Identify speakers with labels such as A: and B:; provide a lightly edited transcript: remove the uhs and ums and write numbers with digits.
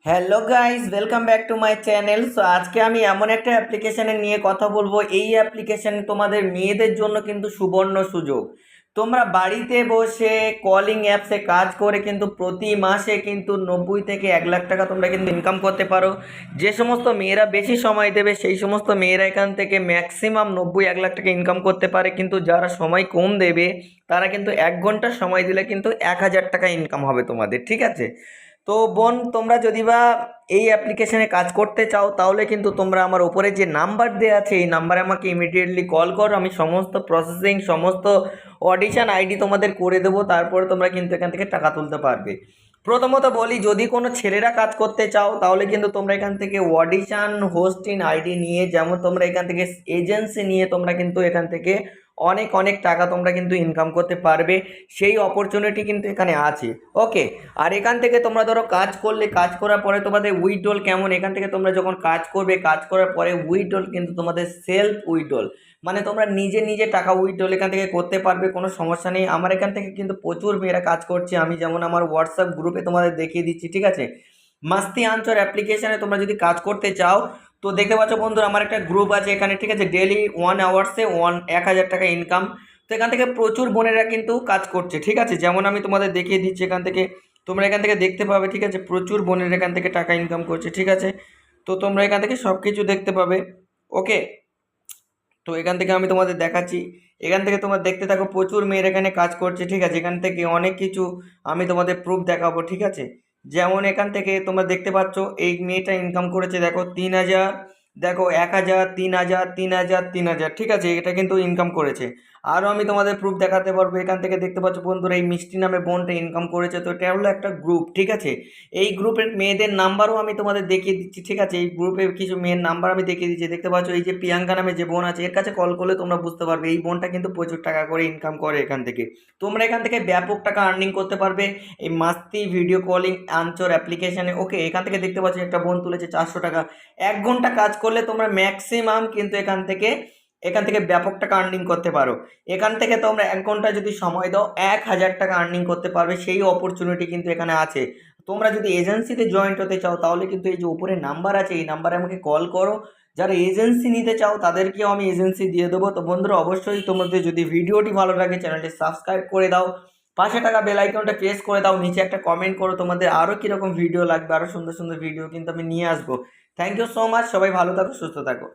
A: Hello guys, welcome back to my channel. So আজকে আমি এমন একটা অ্যাপ্লিকেশনের নিয়ে কথা বলবো। এই অ্যাপ্লিকেশন তোমাদের মেয়েদের জন্য কিন্তু সুবর্ণ সুযোগ। তোমরা বাড়িতে বসে কলিং অ্যাপসে কাজ করে কিন্তু প্রতি মাসে কিন্তু 90 থেকে 1 লাখ টাকা তোমরা কিন্তু ইনকাম করতে পারো। যে সমস্ত মেয়েরা বেশি সময় দেবে সেই সমস্ত মেয়েরা এখান থেকে ম্যাক্সিমাম 90-1 লাখ টাকা ইনকাম করতে পারে, কিন্তু যারা সময় কম দেবে তারা কিন্তু 1 ঘন্টা সময় দিলে কিন্তু 1,000 টাকা ইনকাম হবে তোমাদের, ঠিক আছে? তো বোন, তোমরা যদি বা এই অ্যাপ্লিকেশনে কাজ করতে চাও তাহলে কিন্তু তোমরা আমার উপরে যে নাম্বার দেওয়া আছে এই নাম্বারে আমাকে ইমিডিয়েটলি কল করো। আমি সমস্ত প্রসেসিং, সমস্ত অডিশন আইডি তোমাদের করে দেবো, তারপরে তোমরা কিন্তু এখান থেকে টাকা তুলতে পারবে। প্রথমত বলি, যদি কোনো ছেলেরা কাজ করতে চাও তাহলে কিন্তু তোমরা এখান থেকে অডিশন হোস্টিং আইডি নিয়ে, যেমন তোমরা এখান থেকে এজেন্সি নিয়ে তোমরা কিন্তু এখান থেকে অনেক অনেক টাকা তোমরা কিন্তু ইনকাম করতে পারবে। সেই অপরচুনিটি কিন্তু এখানে আছে। ওকে, আর এখান থেকে তোমরা ধরো কাজ করলে, কাজ করার পরে তোমাদের উইথড্রল কেমন, এখান থেকে তোমরা যখন কাজ করবে, কাজ করার পরে উইথড্রল কিন্তু তোমাদের সেলফ উইথড্রল, মানে তোমরা নিজে নিজে টাকা উইথড্রল এখান থেকে করতে পারবে, কোনো সমস্যা নেই। আমার এখান থেকে কিন্তু প্রচুর মেয়েরা কাজ করছে, আমি যেমন আমার হোয়াটসঅ্যাপ গ্রুপে তোমাদের দেখিয়ে দিচ্ছি, ঠিক আছে? মাস্তি আনসার অ্যাপ্লিকেশনে তোমরা যদি কাজ করতে চাও তো দেখতে পাচ্ছ বন্ধুরা, আমার একটা গ্রুপ আছে এখানে, ঠিক আছে? ডেলি 1 আওয়ার্সে 1,000 টাকা ইনকাম। তো এখান থেকে প্রচুর বোনেরা কিন্তু কাজ করছে, ঠিক আছে? যেমন আমি তোমাদের দেখিয়ে দিচ্ছি, এখান থেকে তোমরা এখান থেকে দেখতে পাবে, ঠিক আছে? প্রচুর বোনেরা এখান থেকে টাকা ইনকাম করছে, ঠিক আছে? তো তোমরা এখান থেকে সব কিছু দেখতে পাবে। ওকে, তো এখান থেকে আমি তোমাদের দেখাচ্ছি। এখান থেকে তোমরা দেখতে থাকো, প্রচুর মেয়ের এখানে কাজ করছে, ঠিক আছে? এখান থেকে অনেক কিছু আমি তোমাদের প্রুফ দেখাবো, ঠিক আছে? যেমন এখান থেকে তোমরা দেখতে পাচ্ছ এই মেয়েটা ইনকাম করেছে, দেখো 3,000, দেখো 1,000, 3,000, 3,000, 3,000, ঠিক আছে? এটা কিন্তু ইনকাম করেছে। আরও আমি তোমাদের প্রুফ দেখাতে পারবো। এখান থেকে দেখতে পাচ্ছ বন্ধুরা, এই মিষ্টি নামে বোনটা ইনকাম করেছে। তো এটা হলো একটা গ্রুপ, ঠিক আছে? এই গ্রুপের মেয়েদের নাম্বারও আমি তোমাদের দেখিয়ে দিচ্ছি, ঠিক আছে? এই গ্রুপে কিছু মেয়ের নাম্বার আমি দেখিয়ে দিচ্ছি। দেখতে পাচ্ছ এই যে প্রিয়াঙ্কা নামে যে বোন আছে, এর কাছে কল করলে তোমরা বুঝতে পারবে এই বোনটা কিন্তু প্রচুর টাকা করে ইনকাম করে এখান থেকে। তোমরা এখান থেকে ব্যাপক টাকা আর্নিং করতে পারবে এই মাস্তি ভিডিও কলিং আনসার অ্যাপ্লিকেশনে। ওকে, এখান থেকে দেখতে পাচ্ছ একটা বোন তুলেছে 400 টাকা। 1 ঘন্টা কাজ করলে তোমরা ম্যাক্সিমাম কিন্তু এখান থেকে ব্যাপক টাকা আর্নিং করতে পারো। এখান থেকে তোমরা 1 ঘন্টা যদি সময় দাও 1,000 টাকা আর্নিং করতে পারবে, সেই অপরচুনিটি কিন্তু এখানে আছে। তোমরা যদি এজেন্সিতে জয়েন্ট হতে চাও তাহলে কিন্তু এই যে উপরে নাম্বার আছে এই নাম্বারে আমাকে কল করো। যারা এজেন্সি নিতে চাও তাদেরকেও আমি এজেন্সি দিয়ে দেবো। তো বন্ধুরা, অবশ্যই তোমাদের যদি ভিডিওটি ভালো লাগে চ্যানেলটি সাবস্ক্রাইব করে দাও, পাশে থাকা বেল আইকনটা প্রেস করে দাও, নিচে একটা কমেন্ট করো তোমাদের আরও কীরকম ভিডিও লাগবে, আরও সুন্দর সুন্দর ভিডিও কিন্তু আমি নিয়ে আসবো। থ্যাংক ইউ সো মাচ, সবাই ভালো থাকো, সুস্থ থাকো।